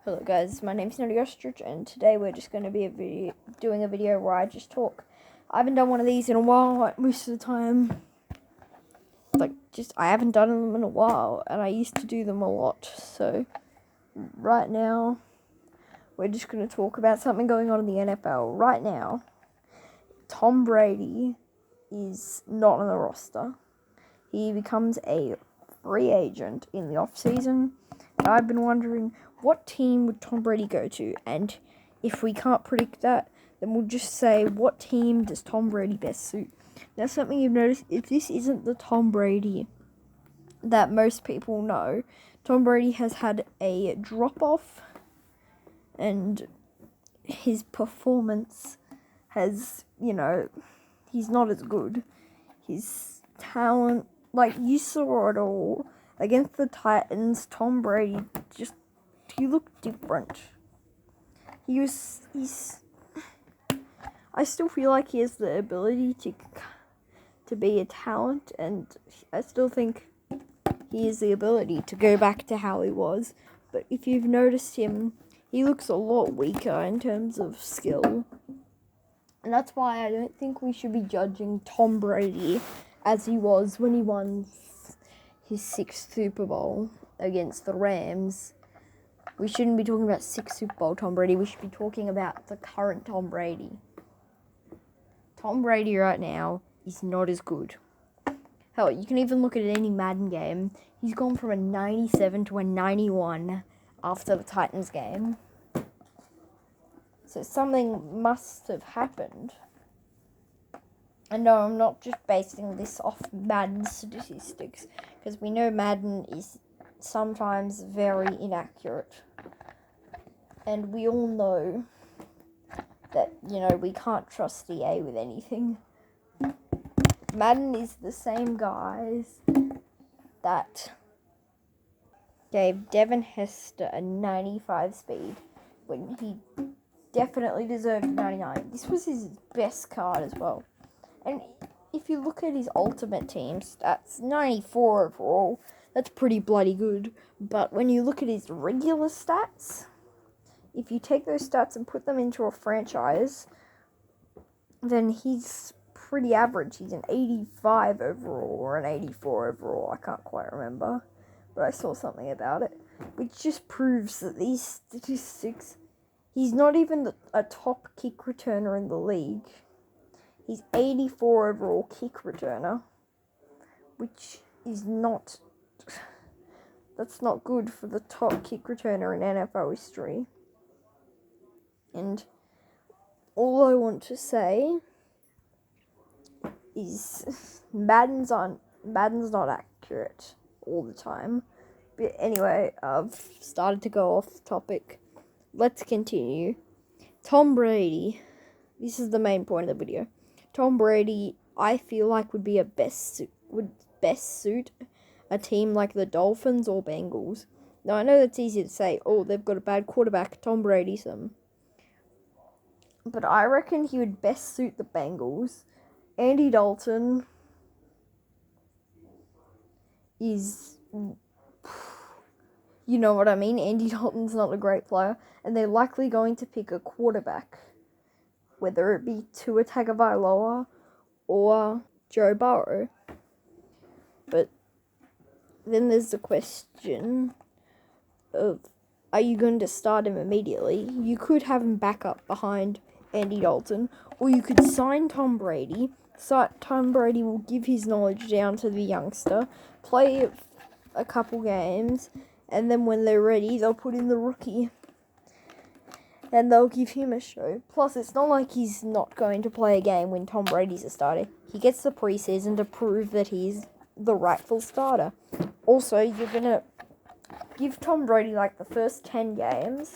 Hello guys, my name's Naughty Ostrich, and today we're just going to be doing a video where I just talk. I haven't done one of these in a while, like most of the time. I haven't done them in a while, and I used to do them a lot. So, right now, we're just going to talk about something going on in the NFL. Right now, Tom Brady is not on the roster. He becomes a free agent in the off-season, and I've been wondering, what team would Tom Brady go to? And if we can't predict that, then we'll just say, what team does Tom Brady best suit? Now, something you've noticed, if this isn't the Tom Brady that most people know, Tom Brady has had a drop-off, and his performance has, he's not as good. His talent, you saw it all. Against the Titans, Tom Brady he looked different. I still feel like he has the ability to be a talent, and I still think he has the ability to go back to how he was. But if you've noticed him, he looks a lot weaker in terms of skill. And that's why I don't think we should be judging Tom Brady as he was when he won his 6th Super Bowl against the Rams. We shouldn't be talking about 6th Super Bowl Tom Brady. We should be talking about the current Tom Brady. Tom Brady right now is not as good. Hell, you can even look at any Madden game. He's gone from a 97 to a 91 after the Titans game. So something must have happened. And no, I'm not just basing this off Madden statistics, because we know Madden is sometimes very inaccurate. And we all know that, we can't trust EA with anything. Madden is the same guys that gave Devin Hester a 95 speed when he definitely deserved 99. This was his best card as well. And if you look at his ultimate team stats, 94 overall, that's pretty bloody good. But when you look at his regular stats, if you take those stats and put them into a franchise, then he's pretty average. He's an 85 overall or an 84 overall. I can't quite remember, but I saw something about it, which just proves that these statistics, he's not even a top kick returner in the league. He's 84 overall kick returner, which is that's not good for the top kick returner in NFL history. And all I want to say is Madden's not accurate all the time. But anyway, I've started to go off topic. Let's continue. Tom Brady. This is the main point of the video. Tom Brady, I feel like would best suit a team like the Dolphins or Bengals. Now, I know that's easy to say. Oh, they've got a bad quarterback. Tom Brady's them. But I reckon he would best suit the Bengals. Andy Dalton is, you know what I mean? Andy Dalton's not a great player, and they're likely going to pick a quarterback, whether it be Tua Tagovailoa or Joe Burrow. But then there's the question of, are you going to start him immediately? You could have him back up behind Andy Dalton, or you could sign Tom Brady. Tom Brady will give his knowledge down to the youngster, play a couple games, and then when they're ready, they'll put in the rookie. And they'll give him a show. Plus, it's not like he's not going to play a game when Tom Brady's a starter. He gets the preseason to prove that he's the rightful starter. Also, you're going to give Tom Brady the first 10 games.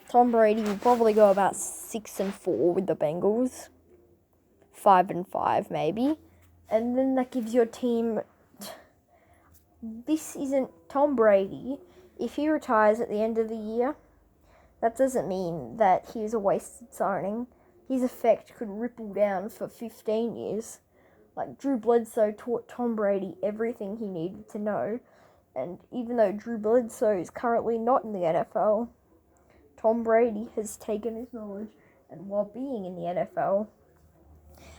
Tom Brady will probably go about 6-4 with the Bengals. 5-5 maybe. And then that gives your team... This isn't Tom Brady. If he retires at the end of the year, that doesn't mean that he's a wasted signing. His effect could ripple down for 15 years. Drew Bledsoe taught Tom Brady everything he needed to know. And even though Drew Bledsoe is currently not in the NFL, Tom Brady has taken his knowledge and while being in the NFL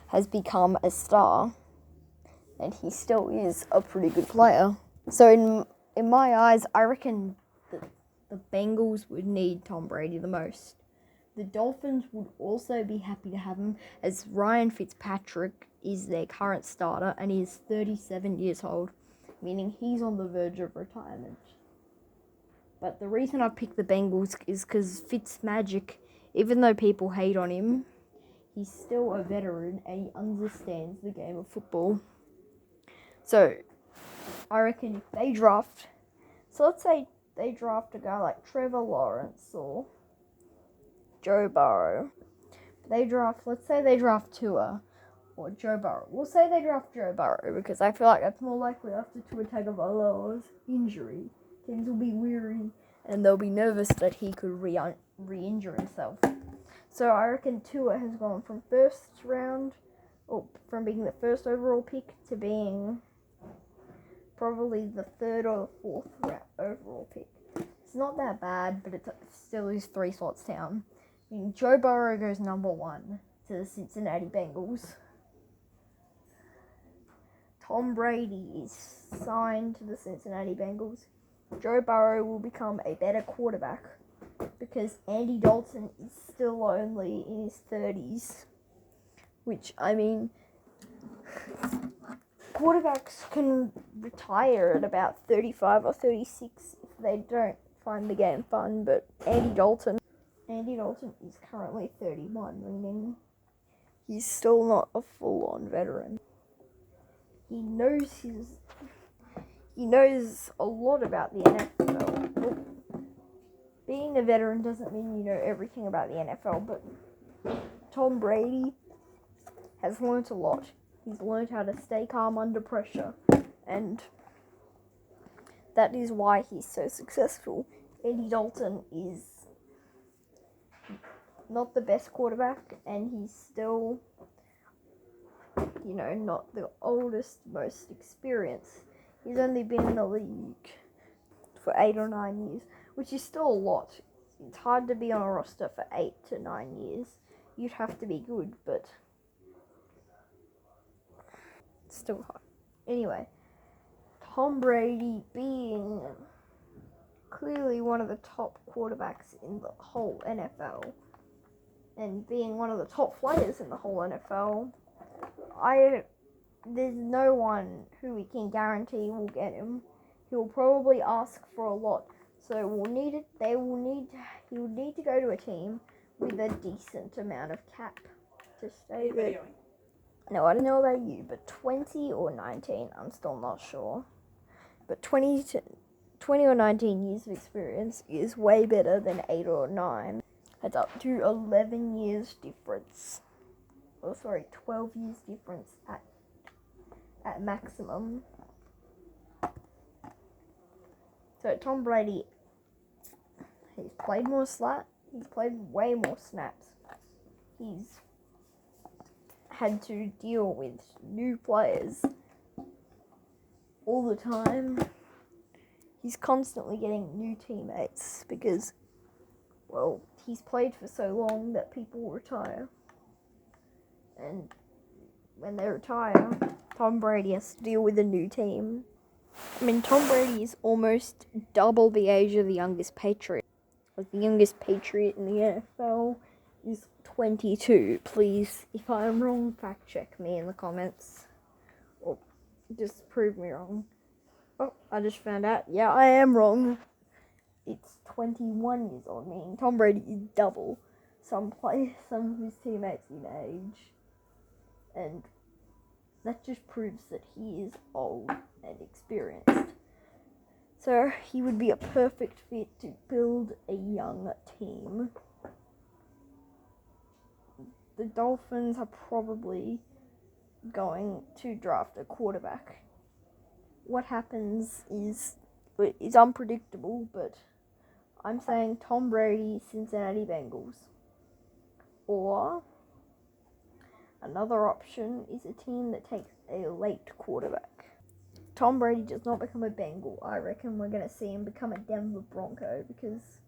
has become a star. And he still is a pretty good player. So in my eyes, I reckon the Bengals would need Tom Brady the most. The Dolphins would also be happy to have him, as Ryan Fitzpatrick is their current starter and he is 37 years old, meaning he's on the verge of retirement. But the reason I picked the Bengals is because Fitzmagic, even though people hate on him, he's still a veteran and he understands the game of football. So, I reckon if they draft, so let's say they draft a guy like Trevor Lawrence or Joe Burrow. Let's say they draft Tua or Joe Burrow. We'll say they draft Joe Burrow because I feel like that's more likely after Tua Tagovailoa's injury. Teams will be weary and they'll be nervous that he could re-injure himself. So I reckon Tua has gone from first round, or from being the first overall pick to being probably the third or fourth overall pick. It's not that bad, but it still is 3 slots down. I mean, Joe Burrow goes number 1 to the Cincinnati Bengals. Tom Brady is signed to the Cincinnati Bengals. Joe Burrow will become a better quarterback because Andy Dalton is still only in his 30s. Which, I mean, quarterbacks can retire at about 35 or 36 if they don't find the game fun, but Andy Dalton is currently 31, meaning he's still not a full-on veteran. He knows a lot about the NFL. Well, being a veteran doesn't mean you know everything about the NFL, but Tom Brady has learnt a lot. He's learned how to stay calm under pressure, and that is why he's so successful. Andy Dalton is not the best quarterback, and he's still, not the oldest, most experienced. He's only been in the league for 8 or 9 years, which is still a lot. It's hard to be on a roster for 8 to 9 years. You'd have to be good, but it's still hard. Anyway, Tom Brady being clearly one of the top quarterbacks in the whole NFL and being one of the top players in the whole NFL, there's no one who we can guarantee will get him. He'll probably ask for a lot, so he will need to go to a team with a decent amount of cap to stay there. No, I don't know about you, but 20 or 19, I'm still not sure. But 20 or 19 years of experience is way better than 8 or 9. It's up to 11 years difference. 12 years difference at maximum. So Tom Brady, he's played way more snaps. He's had to deal with new players all the time. He's constantly getting new teammates because, well, he's played for so long that people retire. And when they retire, Tom Brady has to deal with a new team. I mean, Tom Brady is almost double the age of the youngest Patriot. Like, the youngest Patriot in the NFL is 22. Please, if I'm wrong, fact check me in the comments. Or just prove me wrong. Oh, I just found out. Yeah, I am wrong. It's 21 years old, meaning Tom Brady is double some of his teammates in age. And that just proves that he is old and experienced. So he would be a perfect fit to build a young team. The Dolphins are probably going to draft a quarterback. What happens is unpredictable, but I'm saying Tom Brady, Cincinnati Bengals. Or another option is a team that takes a late quarterback. Tom Brady does not become a Bengal, I reckon we're going to see him become a Denver Bronco, because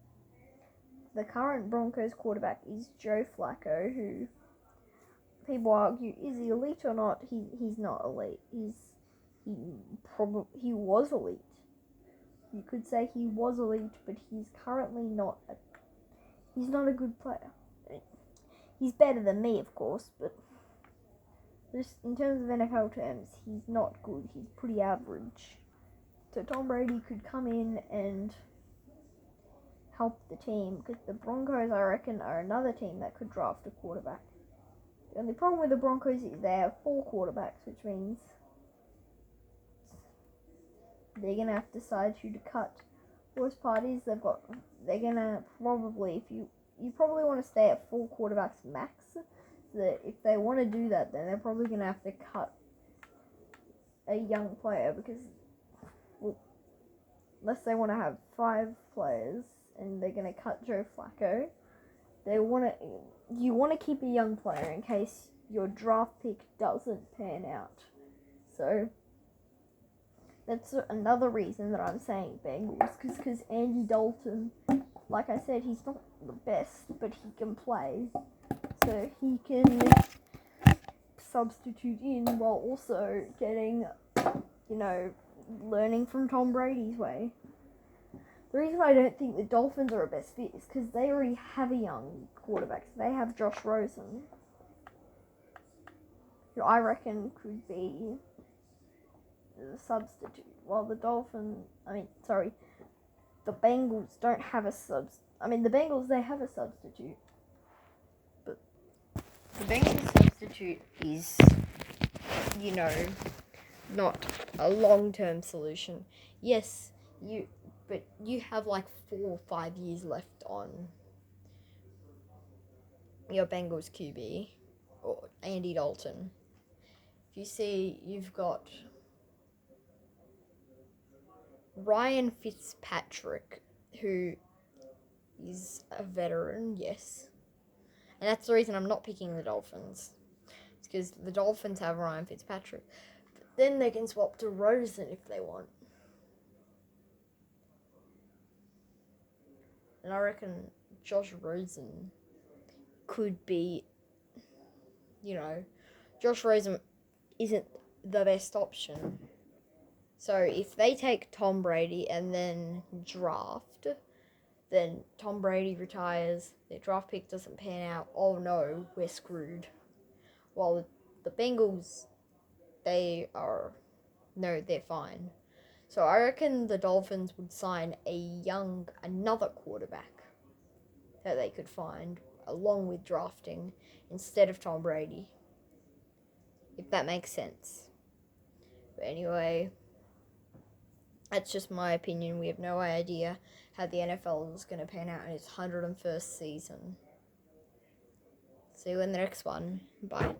the current Broncos quarterback is Joe Flacco, who people argue, is he elite or not? He's not elite. He was elite. You could say he was elite, but he's currently not. He's not a good player. He's better than me, of course, but just in terms of NFL terms, he's not good. He's pretty average. So Tom Brady could come in and help the team, because the Broncos, I reckon, are another team that could draft a quarterback. The only problem with the Broncos is they have 4 quarterbacks, which means they're going to have to decide who to cut. Worst part is they're going to probably, you probably want to stay at 4 quarterbacks max. So that if they want to do that, then they're probably going to have to cut a young player, because, well, unless they want to have 5 players and they're going to cut Joe Flacco, you want to keep a young player in case your draft pick doesn't pan out. So that's another reason that I'm saying Bengals, because Andy Dalton, like I said, he's not the best, but he can play. So he can substitute in while also getting, learning from Tom Brady's way. The reason I don't think the Dolphins are a best fit is because they already have a young quarterback. So they have Josh Rosen, who I reckon could be the substitute. While the Bengals don't have a the Bengals, they have a substitute. But the Bengals substitute is, not a long-term solution. Yes, but you have like 4 or 5 years left on your Bengals QB, or Andy Dalton. If you see, you've got Ryan Fitzpatrick, who is a veteran, yes. And that's the reason I'm not picking the Dolphins. It's because the Dolphins have Ryan Fitzpatrick. But then they can swap to Rosen if they want. And I reckon Josh Rosen could be, Josh Rosen isn't the best option. So if they take Tom Brady and then draft, then Tom Brady retires, their draft pick doesn't pan out, oh no, we're screwed. While the Bengals, they're fine. So I reckon the Dolphins would sign another quarterback that they could find along with drafting instead of Tom Brady. If that makes sense. But anyway, that's just my opinion. We have no idea how the NFL is going to pan out in its 101st season. See you in the next one. Bye.